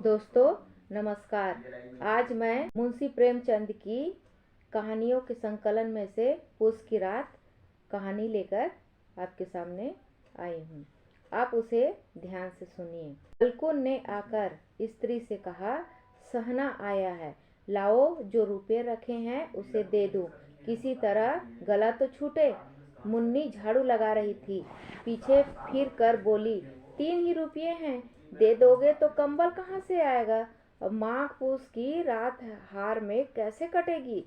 दोस्तों नमस्कार। आज मैं मुंशी प्रेमचंद की कहानियों के संकलन में से पूस की रात कहानी लेकर आपके सामने आई हूँ। आप उसे ध्यान से सुनिए। हल्कुन ने आकर स्त्री से कहा, सहना आया है, लाओ जो रुपये रखे हैं उसे दे दो, किसी तरह गला तो छूटे। मुन्नी झाड़ू लगा रही थी, पीछे फिर कर बोली, 3 ही रुपये हैं, दे दोगे तो कंबल कहाँ से आएगा। अब माघ पूस की रात हार में कैसे कटेगी।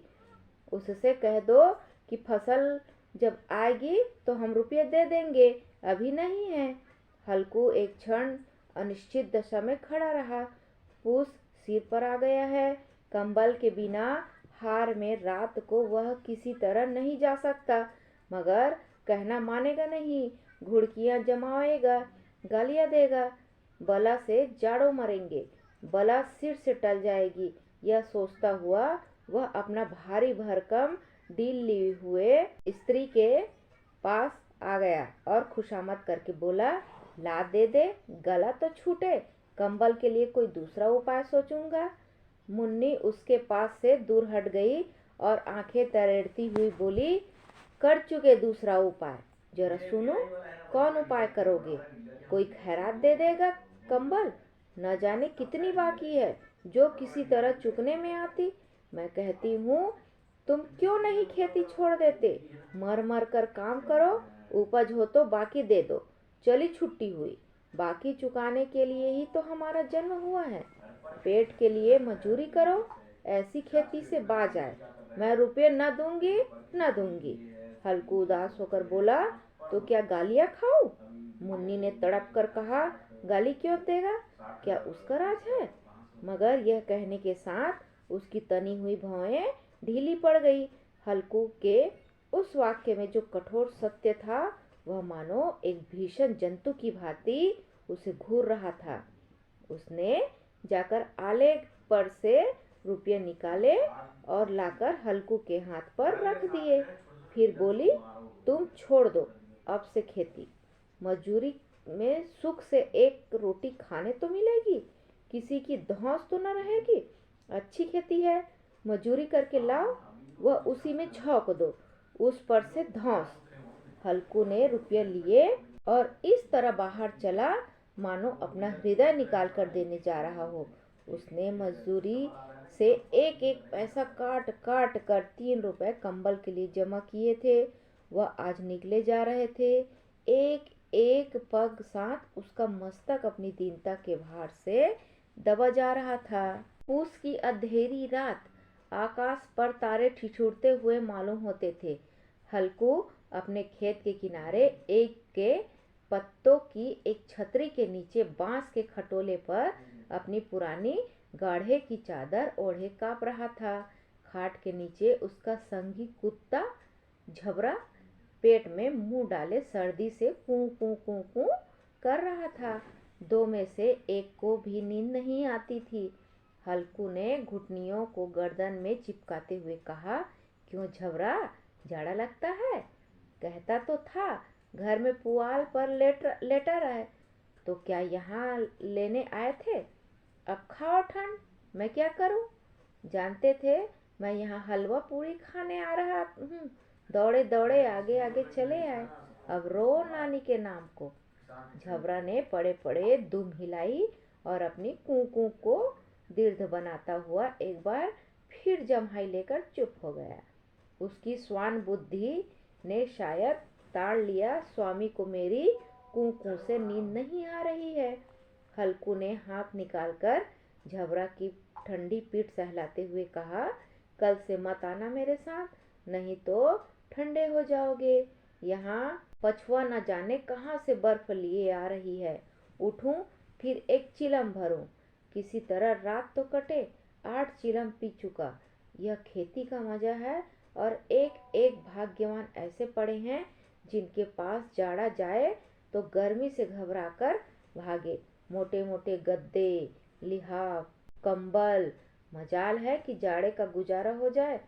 उससे कह दो कि फसल जब आएगी तो हम रुपये दे देंगे, अभी नहीं है। हल्कू एक क्षण अनिश्चित दशा में खड़ा रहा। पूस सिर पर आ गया है, कंबल के बिना हार में रात को वह किसी तरह नहीं जा सकता, मगर कहना मानेगा नहीं, घुड़कियां जमाएगा, गालियां देगा, बला से जाड़ों मरेंगे, बला सिर से टल जाएगी। यह सोचता हुआ वह अपना भारी भरकम डील लिए हुए स्त्री के पास आ गया और खुशामद करके बोला, ला दे दे, गला तो छूटे, कंबल के लिए कोई दूसरा उपाय सोचूंगा। मुन्नी उसके पास से दूर हट गई और आंखें तरेड़ती हुई बोली, कर चुके दूसरा उपाय, जरा सुनो, कौन उपाय करोगे। कोई खैरात दे देगा कंबल, न जाने कितनी बाकी है जो किसी तरह चुकने में आती। मैं कहती हूँ तुम क्यों नहीं खेती छोड़ देते, मर मर कर काम करो, उपज हो तो बाकी दे दो। चली छुट्टी हुई, बाकी चुकाने के लिए ही तो हमारा जन्म हुआ है। पेट के लिए मजूरी करो, ऐसी खेती से बाज आए। मैं रुपये न दूंगी न दूंगी। हल्कू उदास होकर बोला, तो क्या गालियां खाऊं। मुन्नी ने तड़प कर कहा, गाली क्यों देगा, क्या उसका राज है। मगर यह कहने के साथ उसकी तनी हुई भौहें ढीली पड़ गई। हल्कू के उस वाक्य में जो कठोर सत्य था वह मानो एक भीषण जंतु की भांति उसे घूर रहा था। उसने जाकर आले पर से रुपये निकाले और लाकर हल्कू के हाथ पर रख दिए। फिर बोली, तुम छोड़ दो अब से खेती, मजूरी में सुख से एक रोटी खाने तो मिलेगी, किसी की धौंस तो न रहेगी। अच्छी खेती है, मजूरी करके लाओ, वह उसी में झोंक दो, उस पर से धौंस। हल्कू ने रुपये लिए और इस तरह बाहर चला मानो अपना हृदय निकाल कर देने जा रहा हो। उसने मजदूरी से एक एक पैसा काट काट कर 3 रुपए कंबल के लिए जमा किए थे। वह आज निकले जा रहे थे। एक एक पग साथ उसका मस्तक अपनी दीनता के भार से दबा जा रहा था। पूस की अंधेरी रात, आकाश पर तारे ठिठुरते हुए मालूम होते थे। हल्कू अपने खेत के किनारे एक के पत्तों की एक छतरी के नीचे बांस के खटोले पर अपनी पुरानी गाढ़े की चादर ओढ़े काँप रहा था। खाट के नीचे उसका संगी कुत्ता झबरा पेट में मुंह डाले सर्दी से कूं कूं कूं कूं कर रहा था। दो में से एक को भी नींद नहीं आती थी। हल्कू ने घुटनियों को गर्दन में चिपकाते हुए कहा, क्यों झबरा, जाड़ा लगता है। कहता तो था घर में पुआल पर लेटा रहे, तो क्या यहाँ लेने आए थे। अब खाओ ठंड, मैं क्या करूं। जानते थे मैं यहाँ हलवा पूरी खाने आ रहा हूँ, दौड़े दौड़े आगे आगे चले आए, अब रो नानी के नाम को। झबरा ने पड़े पड़े दुम हिलाई और अपनी कूकू को दीर्घ बनाता हुआ एक बार फिर जम्हाई लेकर चुप हो गया। उसकी स्वान बुद्धि ने शायद ताड़ लिया, स्वामी को मेरी कूकू से नींद नहीं आ रही है। हल्कू ने हाथ निकालकर झबरा की ठंडी पीठ सहलाते हुए कहा, कल से मत आना मेरे साथ, नहीं तो ठंडे हो जाओगे। यहाँ पछुआ न जाने कहाँ से बर्फ लिए आ रही है। उठूं फिर एक चिलम भरूं, किसी तरह रात तो कटे। 8 चिलम पी चुका। यह खेती का मजा है। और एक एक भाग्यवान ऐसे पड़े हैं जिनके पास जाड़ा जाए तो गर्मी से घबराकर भागे। मोटे मोटे गद्दे, लिहाफ, कंबल, मजाल है कि जाड़े का गुजारा हो जाए।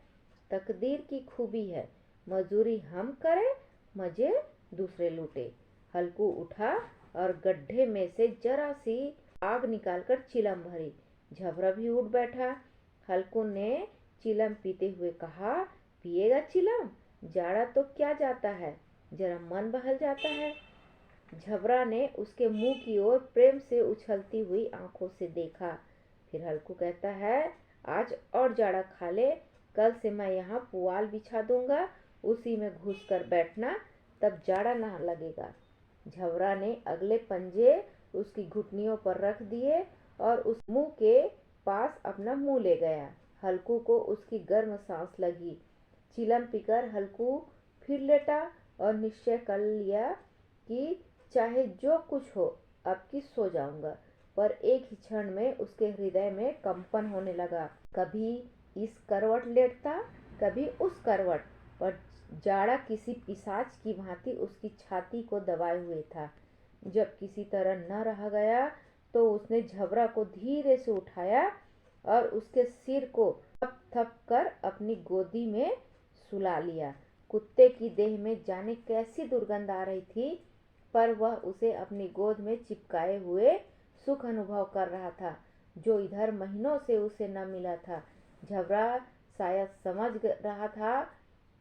तकदीर की खूबी है, मजदूरी हम करें, मजे दूसरे लूटे। हल्कू उठा और गड्ढे में से जरा सी आग निकालकर चिलम भरी। झबरा भी उठ बैठा। हल्कू ने चिलम पीते हुए कहा, पिएगा चिलम? जाड़ा तो क्या जाता है, जरा मन बहल जाता है। झबरा ने उसके मुंह की ओर प्रेम से उछलती हुई आंखों से देखा। फिर हल्कू कहता है, आज और जाड़ा खा ले, कल से मैं यहाँ पुआल बिछा दूंगा, उसी में घुस कर बैठना, तब जाड़ा ना लगेगा। झबरा ने अगले पंजे उसकी घुटनियों पर रख दिए और उस मुंह के पास अपना मुंह ले गया। हल्कू को उसकी गर्म सांस लगी। चिलम पीकर हल्कू फिर लेटा और निश्चय कर लिया कि चाहे जो कुछ हो, अब की सो जाऊंगा। पर एक ही क्षण में उसके हृदय में कंपन होने लगा। कभी इस करवट लेटता, कभी उस करवट, पर जाड़ा किसी पिशाच की भांति उसकी छाती को दबाए हुए था। जब किसी तरह न रह गया तो उसने झबरा को धीरे से उठाया और उसके सिर को थप थप कर अपनी गोदी में सुला लिया। कुत्ते की देह में जाने कैसी दुर्गंध आ रही थी, पर वह उसे अपनी गोद में चिपकाए हुए सुख अनुभव कर रहा था, जो इधर महीनों से उसे न मिला था। झबरा शायद समझ रहा था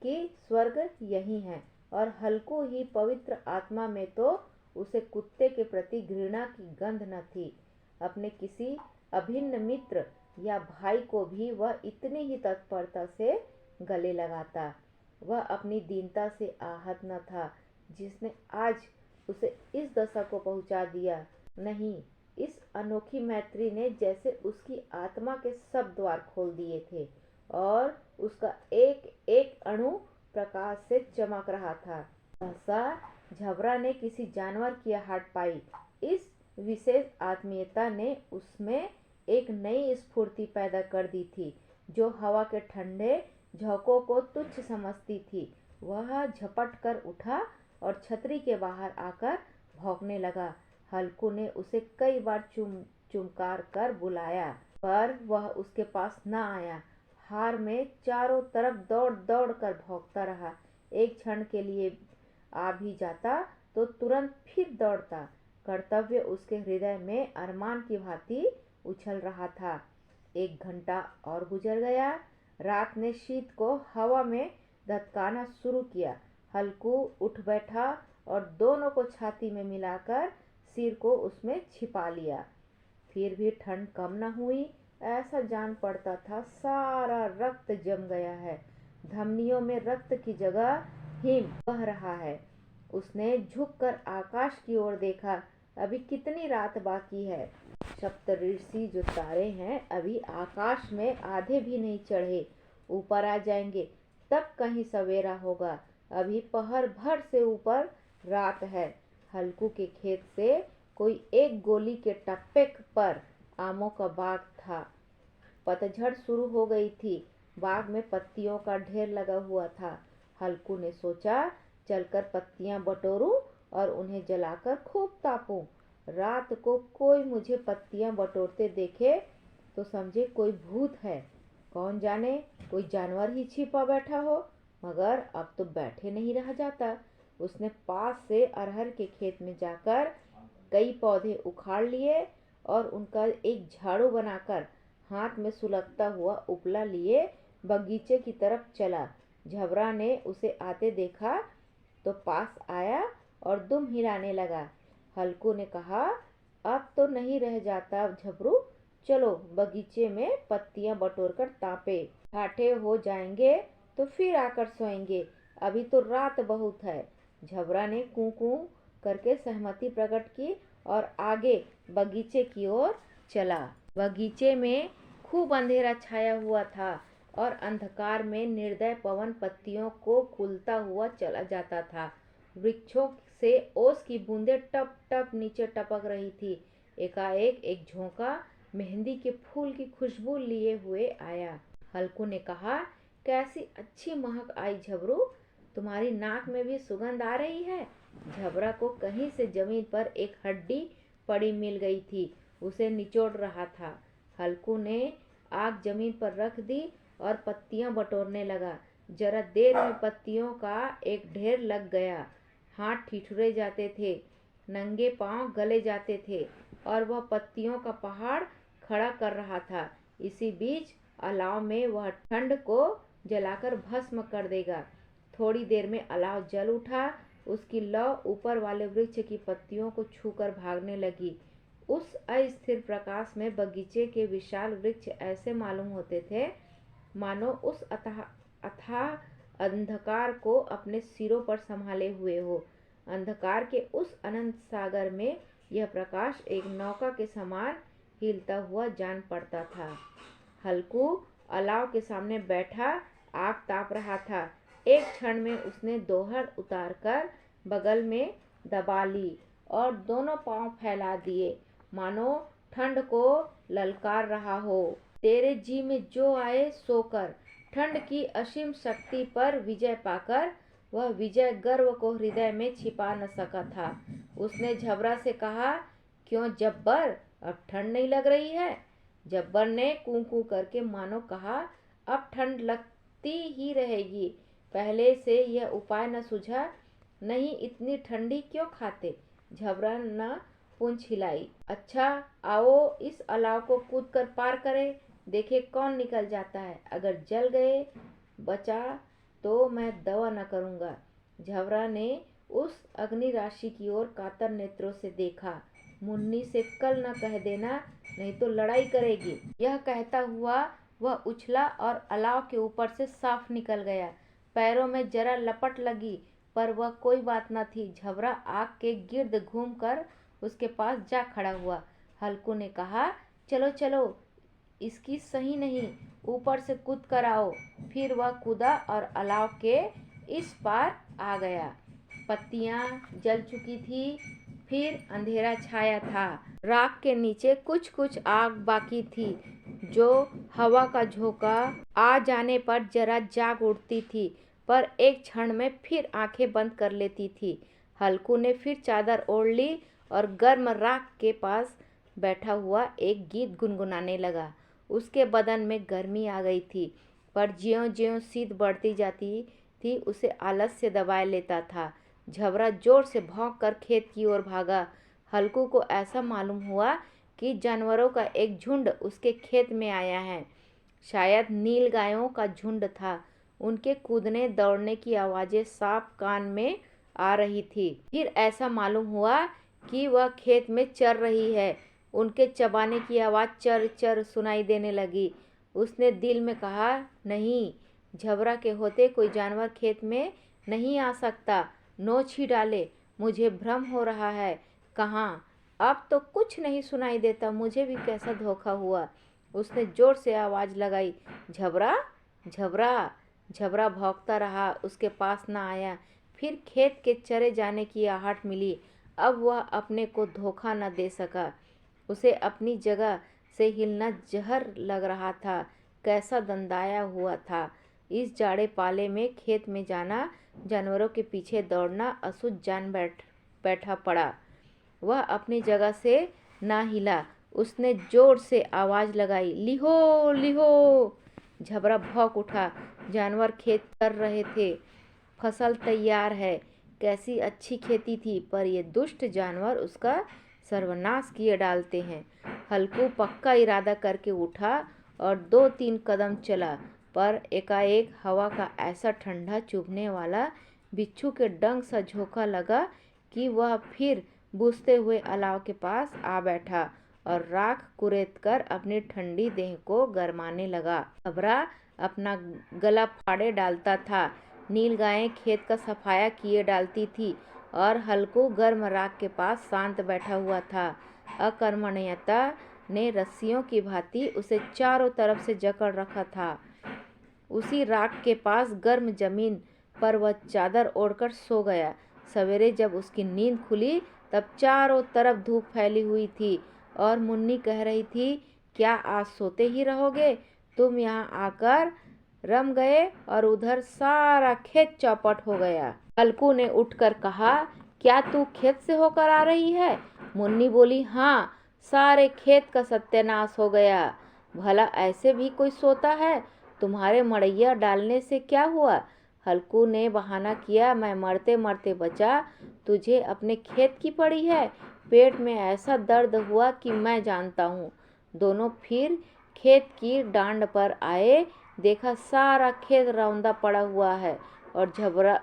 कि स्वर्ग यही है, और हल्कू ही पवित्र आत्मा में तो उसे कुत्ते के प्रति घृणा की गंध न थी। अपने किसी अभिन्न मित्र या भाई को भी वह इतनी ही तत्परता से गले लगाता। वह अपनी दीनता से आहत न था, जिसने आज उसे इस दशा को पहुंचा दिया। नहीं, इस अनोखी मैत्री ने जैसे उसकी आत्मा के सब द्वार खोल दिए थे और उसका एक एक अणु प्रकाश से चमक रहा था। सहसा झबरा ने किसी जानवर की आहट पाई। इस विशेष आत्मीयता ने उसमें एक नई स्फूर्ति पैदा कर दी थी, जो हवा के ठंडे झोंकों को तुच्छ समझती थी। वह झपट कर उठा और छतरी के बाहर आकर भौंकने लगा। हल्कू ने उसे कई बार चुमकार कर बुलाया, पर वह उसके पास न आया। हार में चारों तरफ दौड़ दौड़ कर भौंकता रहा। एक क्षण के लिए आ भी जाता तो तुरंत फिर दौड़ता। कर्तव्य उसके हृदय में अरमान की भांति उछल रहा था। 1 घंटा और गुजर गया। रात ने शीत को हवा में धधकाना शुरू किया। हल्कू उठ बैठा और दोनों को छाती में मिलाकर सिर को उसमें छिपा लिया। फिर भी ठंड कम न हुई। ऐसा जान पड़ता था सारा रक्त जम गया है, धमनियों में रक्त की जगह हिम बह रहा है। उसने झुककर आकाश की ओर देखा। अभी कितनी रात बाकी है। सप्तऋषि जो तारे हैं अभी आकाश में आधे भी नहीं चढ़े, ऊपर आ जाएंगे तब कहीं सवेरा होगा। अभी पहर भर से ऊपर रात है। हल्कू के खेत से कोई एक गोली के टप्पे पर आमों का बाग था। पतझड़ शुरू हो गई थी। बाग में पत्तियों का ढेर लगा हुआ था। हल्कू ने सोचा, चलकर पत्तियां बटोरूं और उन्हें जलाकर खूब तापूं। रात को कोई मुझे पत्तियां बटोरते देखे तो समझे कोई भूत है। कौन जाने कोई जानवर ही छिपा बैठा हो। मगर अब तो बैठे नहीं रह जाता। उसने पास से अरहर के खेत में जाकर कई पौधे उखाड़ लिए और उनका एक झाड़ू बनाकर हाथ में सुलगता हुआ उपला लिए बगीचे की तरफ चला। झबरा ने उसे आते देखा तो पास आया और दुम हिलाने लगा। हल्कू ने कहा, अब तो नहीं रह जाता झबरू, चलो बगीचे में पत्तियां बटोरकर तापे। ठाठे हो जाएंगे तो फिर आकर सोएंगे, अभी तो रात बहुत है। झबरा ने कूं कूं करके सहमति प्रकट की और आगे बगीचे की ओर चला। बगीचे में खूब अंधेरा छाया हुआ था और अंधकार में निर्दय पवन पत्तियों को कुलता हुआ चला जाता था। वृक्षों से ओस की बूंदें टप टप नीचे टपक रही थी। एकाएक एक झोंका मेहंदी के फूल की खुशबू लिए हुए आया। हल्कू ने कहा, कैसी अच्छी महक आई झबरू, तुम्हारी नाक में भी सुगंध आ रही है। झबरा को कहीं से जमीन पर एक हड्डी पड़ी मिल गई थी, उसे निचोड़ रहा था। हल्कू ने आग जमीन पर रख दी और पत्तियां बटोरने लगा। जरा देर में पत्तियों का एक ढेर लग गया। हाथ ठिठुरे जाते थे, नंगे पांव गले जाते थे। और वह पत्तियों का पहाड़ खड़ा कर रहा था। इसी बीच अलाव में वह ठंड को जलाकर भस्म कर देगा। थोड़ी देर में अलाव जल उठा। उसकी लौ ऊपर वाले वृक्ष की पत्तियों को छूकर भागने लगी। उस अस्थिर प्रकाश में बगीचे के विशाल वृक्ष ऐसे मालूम होते थे मानो उस अथाह अंधकार को अपने सिरों पर संभाले हुए हो। अंधकार के उस अनंत सागर में यह प्रकाश एक नौका के समान हिलता हुआ जान पड़ता था। हल्कू अलाव के सामने बैठा आग ताप रहा था। एक क्षण में उसने दोहर उतारकर बगल में दबा ली और दोनों पांव फैला दिए, मानो ठंड को ललकार रहा हो। तेरे जी में जो आए सो कर। ठंड की असीम शक्ति पर विजय पाकर वह विजय गर्व को हृदय में छिपा न सका था। उसने झबरा से कहा, क्यों जब्बर, अब ठंड नहीं लग रही है? जब्बर ने कूं कूं करके मानो कहा, अब ठंड लगती ही रहेगी। पहले से यह उपाय न सूझा? नहीं, इतनी ठंडी क्यों खाते? झबरा न पूंछ हिलाई। अच्छा, आओ इस अलाव को कूद कर पार करें, देखे कौन निकल जाता है। अगर जल गए बचा तो मैं दवा न करूँगा। झबरा ने उस अग्नि राशि की ओर कातर नेत्रों से देखा। मुन्नी से कल न कह देना, नहीं तो लड़ाई करेगी। यह कहता हुआ वह उछला और अलाव के ऊपर से साफ निकल गया। पैरों में जरा लपट लगी, पर वह कोई बात न थी। झबरा आग के गिर्द घूमकर उसके पास जा खड़ा हुआ। हल्कू ने कहा, चलो चलो, इसकी सही नहीं, ऊपर से कूद कर आओ। फिर वह कूदा और अलाव के इस पार आ गया। पत्तियां जल चुकी थी, फिर अंधेरा छाया था। राख के नीचे कुछ कुछ आग बाकी थी, जो हवा का झोंका आ जाने पर जरा जाग उठती थी, पर एक क्षण में फिर आंखें बंद कर लेती थी। हल्कू ने फिर चादर ओढ़ ली और गर्म राख के पास बैठा हुआ एक गीत गुनगुनाने लगा। उसके बदन में गर्मी आ गई थी, पर ज्यों-ज्यों शीत बढ़ती जाती थी उसे आलस्य दबाए लेता था। झबरा जोर से भौंक कर खेत की ओर भागा। हल्कू को ऐसा मालूम हुआ कि जानवरों का एक झुंड उसके खेत में आया है। शायद नील गायों का झुंड था। उनके कूदने दौड़ने की आवाज़ें साफ कान में आ रही थी। फिर ऐसा मालूम हुआ कि वह खेत में चर रही है। उनके चबाने की आवाज़ चर चर सुनाई देने लगी। उसने दिल में कहा, नहीं, झबरा के होते कोई जानवर खेत में नहीं आ सकता। नोच ही डाले, मुझे भ्रम हो रहा है। कहाँ? अब तो कुछ नहीं सुनाई देता। मुझे भी कैसा धोखा हुआ। उसने जोर से आवाज़ लगाई, झबरा, झबरा। झबरा भौंकता रहा, उसके पास न आया। फिर खेत के चरे जाने की आहट मिली। अब वह अपने को धोखा न दे सका। उसे अपनी जगह से हिलना जहर लग रहा था। कैसा दंदाया हुआ था। इस जाड़े पाले में खेत में जाना, जानवरों के पीछे दौड़ना अशुद्ध जान बैठा पड़ा। वह अपनी जगह से ना हिला। उसने जोर से आवाज़ लगाई, लिहो, लिहो। झबरा भौंक उठा। जानवर खेत कर रहे थे। फसल तैयार है। कैसी अच्छी खेती थी, पर ये दुष्ट जानवर उसका सर्वनाश किए डालते हैं। हल्कू पक्का इरादा करके उठा और 2-3 कदम चला, पर एकाएक हवा का ऐसा ठंडा चुभने वाला बिच्छू के डंक सा झोंका लगा कि वह फिर बुझते हुए अलाव के पास आ बैठा और राख कुरेद कर अपनी ठंडी देह को गरमाने लगा। झबरा अपना गला फाड़े डालता था। नील गायें खेत का सफाया किए डालती थी और हल्कू गर्म राख के पास शांत बैठा हुआ था। अकर्मण्यता ने रस्सियों की भांति उसे चारों तरफ से जकड़ रखा था। उसी राख के पास गर्म जमीन पर वह चादर ओढ़कर सो गया। सवेरे जब उसकी नींद खुली तब चारों तरफ धूप फैली हुई थी और मुन्नी कह रही थी, क्या आज सोते ही रहोगे? तुम यहाँ आकर रम गए और उधर सारा खेत चौपट हो गया। हल्कू ने उठकर कहा, क्या तू खेत से होकर आ रही है? मुन्नी बोली, हाँ, सारे खेत का सत्यानाश हो गया। भला ऐसे भी कोई सोता है? तुम्हारे मड़ैया डालने से क्या हुआ? हल्कू ने बहाना किया, मैं मरते मरते बचा, तुझे अपने खेत की पड़ी है। पेट में ऐसा दर्द हुआ कि मैं जानता हूँ। दोनों फिर खेत की डांड पर आए। देखा सारा खेत रौंदा पड़ा हुआ है और झबरा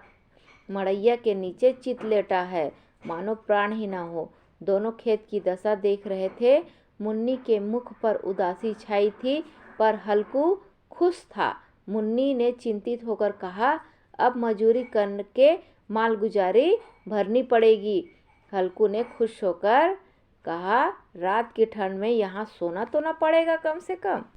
मड़ैया के नीचे चित लेटा है, मानो प्राण ही ना हो। दोनों खेत की दशा देख रहे थे। मुन्नी के मुख पर उदासी छाई थी, पर हल्कू खुश था। मुन्नी ने चिंतित होकर कहा, अब मजूरी करके मालगुजारी भरनी पड़ेगी। हल्कू ने खुश होकर कहा, रात की ठंड में यहाँ सोना तो न पड़ेगा कम से कम।